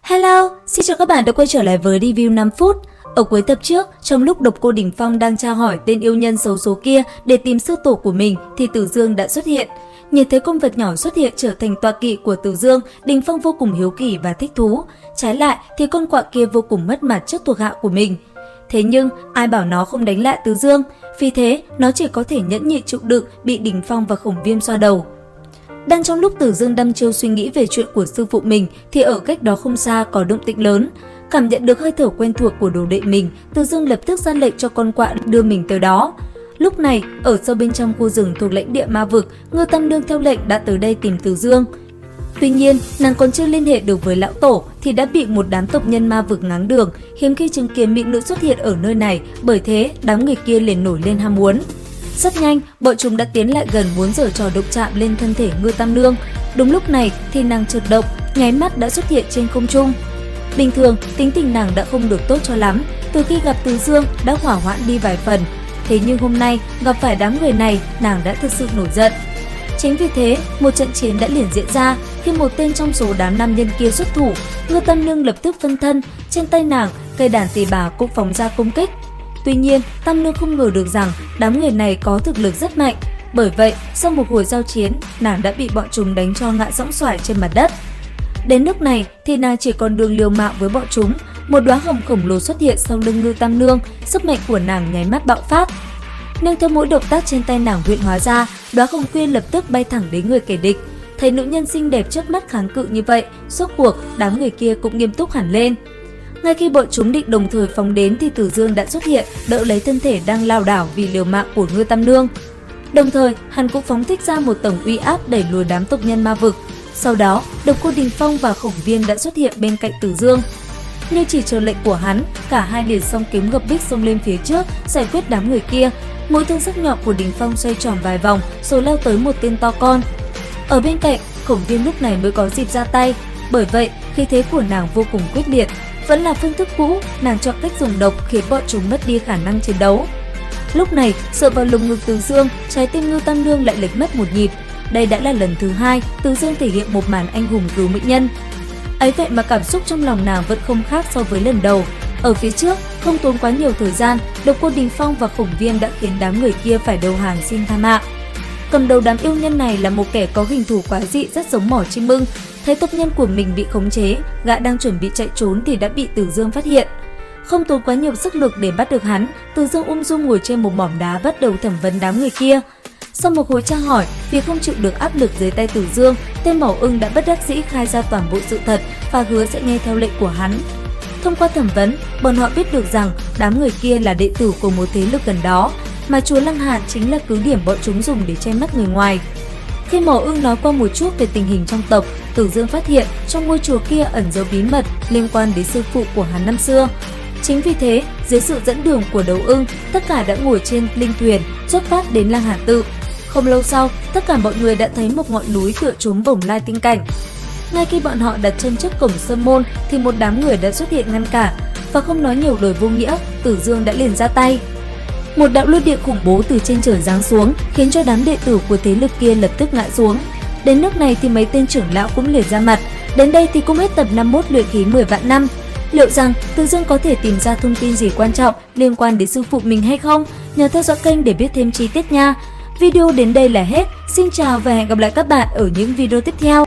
Hello, xin chào các bạn đã quay trở lại với review 5 phút. Ở cuối tập trước, trong lúc Độc Cô Đình Phong đang tra hỏi tên yêu nhân xấu số kia để tìm sư tổ của mình thì Tử Dương đã xuất hiện. Nhìn thấy con vật nhỏ xuất hiện trở thành tọa kỵ của Tử Dương, Đình Phong vô cùng hiếu kỳ và thích thú. Trái lại thì con quạ kia vô cùng mất mặt trước thuộc hạ của mình. Thế nhưng ai bảo nó không đánh lại Tử Dương, vì thế nó chỉ có thể nhẫn nhịn chịu đựng bị Đình Phong và Khổng Viêm xoa đầu. Đang trong lúc Tử Dương đăm chiêu suy nghĩ về chuyện của sư phụ mình thì ở cách đó không xa có động tĩnh lớn. Cảm nhận được hơi thở quen thuộc của đồ đệ mình, Tử Dương lập tức ra lệnh cho con quạ đưa mình tới đó. Lúc này, ở sâu bên trong khu rừng thuộc lãnh địa ma vực, Ngư Tam Nương theo lệnh đã tới đây tìm Tử Dương. Tuy nhiên, nàng còn chưa liên hệ được với lão tổ thì đã bị một đám tộc nhân ma vực ngáng đường, hiếm khi chứng kiến mỹ nữ xuất hiện ở nơi này, bởi thế đám người kia liền nổi lên ham muốn. Rất nhanh, bọn chúng đã tiến lại gần muốn giở trò đụng chạm lên thân thể Ngư Tam Nương. Đúng lúc này thì nàng chợt động, nháy mắt đã xuất hiện trên không trung. Bình thường, tính tình nàng đã không được tốt cho lắm, từ khi gặp Tử Dương đã hỏa hoãn đi vài phần. Thế nhưng hôm nay gặp phải đám người này, nàng đã thực sự nổi giận. Chính vì thế, một trận chiến đã liền diễn ra khi một tên trong số đám nam nhân kia xuất thủ. Ngư Tam Nương lập tức phân thân, trên tay nàng cây đàn tỳ bà cũng phóng ra công kích. Tuy nhiên, Tam Nương không ngờ được rằng đám người này có thực lực rất mạnh. Bởi vậy, sau một hồi giao chiến, nàng đã bị bọn chúng đánh cho ngã sõng xoài trên mặt đất. Đến lúc này thì nàng chỉ còn đường liều mạng với bọn chúng. Một đóa hồng khổng lồ xuất hiện sau lưng Ngư Tam Nương, sức mạnh của nàng nháy mắt bạo phát. Nương theo mỗi động tác trên tay nàng luyện hóa ra, đóa hồng quyên lập tức bay thẳng đến người kẻ địch. Thấy nữ nhân xinh đẹp trước mắt kháng cự như vậy, rốt cuộc đám người kia cũng nghiêm túc hẳn lên. Ngay khi bọn chúng định đồng thời phóng đến thì Tử Dương đã xuất hiện, đỡ lấy thân thể đang lảo đảo vì liều mạng của Ngư Tam Nương. Đồng thời, hắn cũng phóng thích ra một tầng uy áp đẩy lùi đám tộc nhân ma vực. Sau đó, Độc Cô Đình Phong và Khổng Viêm đã xuất hiện bên cạnh Tử Dương. Như chỉ chờ lệnh của hắn, cả hai liền song kiếm gập bích xông lên phía trước, giải quyết đám người kia. Mũi thương sắc nhọn của Đình Phong xoay tròn vài vòng, rồi lao tới một tên to con. Ở bên cạnh, Khổng Viêm lúc này mới có dịp ra tay. Bởi vậy, khí thế của nàng vô cùng quyết liệt. Vẫn là phương thức cũ, nàng chọn cách dùng độc khiến bọn chúng mất đi khả năng chiến đấu. Lúc này, dựa vào lồng ngực Tử Dương, trái tim Ngư Tam Nương lại lệch mất một nhịp. Đây đã là lần thứ hai Tử Dương thể hiện một màn anh hùng cứu mỹ nhân. Ấy vậy mà cảm xúc trong lòng nàng vẫn không khác so với lần đầu. Ở phía trước, không tốn quá nhiều thời gian, Độc Cô Đình Phong và Khổng Viêm đã khiến đám người kia phải đầu hàng xin tha mạng. Cầm đầu đám yêu nhân này là một kẻ có hình thù quái dị rất giống mỏ chim ưng. Thấy tộc nhân của mình bị khống chế, gã đang chuẩn bị chạy trốn thì đã bị Tử Dương phát hiện. Không tốn quá nhiều sức lực để bắt được hắn, Tử Dương ung dung ngồi trên một mỏm đá bắt đầu thẩm vấn đám người kia. Sau một hồi tra hỏi, vì không chịu được áp lực dưới tay Tử Dương, tên mỏ ưng đã bất đắc dĩ khai ra toàn bộ sự thật và hứa sẽ nghe theo lệnh của hắn. Thông qua thẩm vấn, bọn họ biết được rằng đám người kia là đệ tử của một thế lực gần đó, mà chùa Lăng Hàn chính là cứ điểm bọn chúng dùng để che mắt người ngoài. Khi mỏ ưng nói qua một chút về tình hình trong tộc, Tử Dương phát hiện trong ngôi chùa kia ẩn giấu bí mật liên quan đến sư phụ của hắn năm xưa. Chính vì thế, dưới sự dẫn đường của Đấu Ưng, tất cả đã ngồi trên linh thuyền xuất phát đến Lăng Hàn tự. Không lâu sau, tất cả mọi người đã thấy một ngọn núi tựa trốn bồng lai tinh cảnh. Ngay khi bọn họ đặt chân trước cổng sơn môn thì một đám người đã xuất hiện ngăn cản, và không nói nhiều lời vô nghĩa, Tử Dương đã liền ra tay. Một đạo lôi điện khủng bố từ trên trời giáng xuống, khiến cho đám đệ tử của thế lực kia lập tức ngã xuống. Đến nước này thì mấy tên trưởng lão cũng liền ra mặt. Đến đây thì cũng hết tập 51 luyện khí 10 vạn năm. Liệu rằng Tử Dương có thể tìm ra thông tin gì quan trọng liên quan đến sư phụ mình hay không? Nhớ theo dõi kênh để biết thêm chi tiết nha. Video đến đây là hết. Xin chào và hẹn gặp lại các bạn ở những video tiếp theo.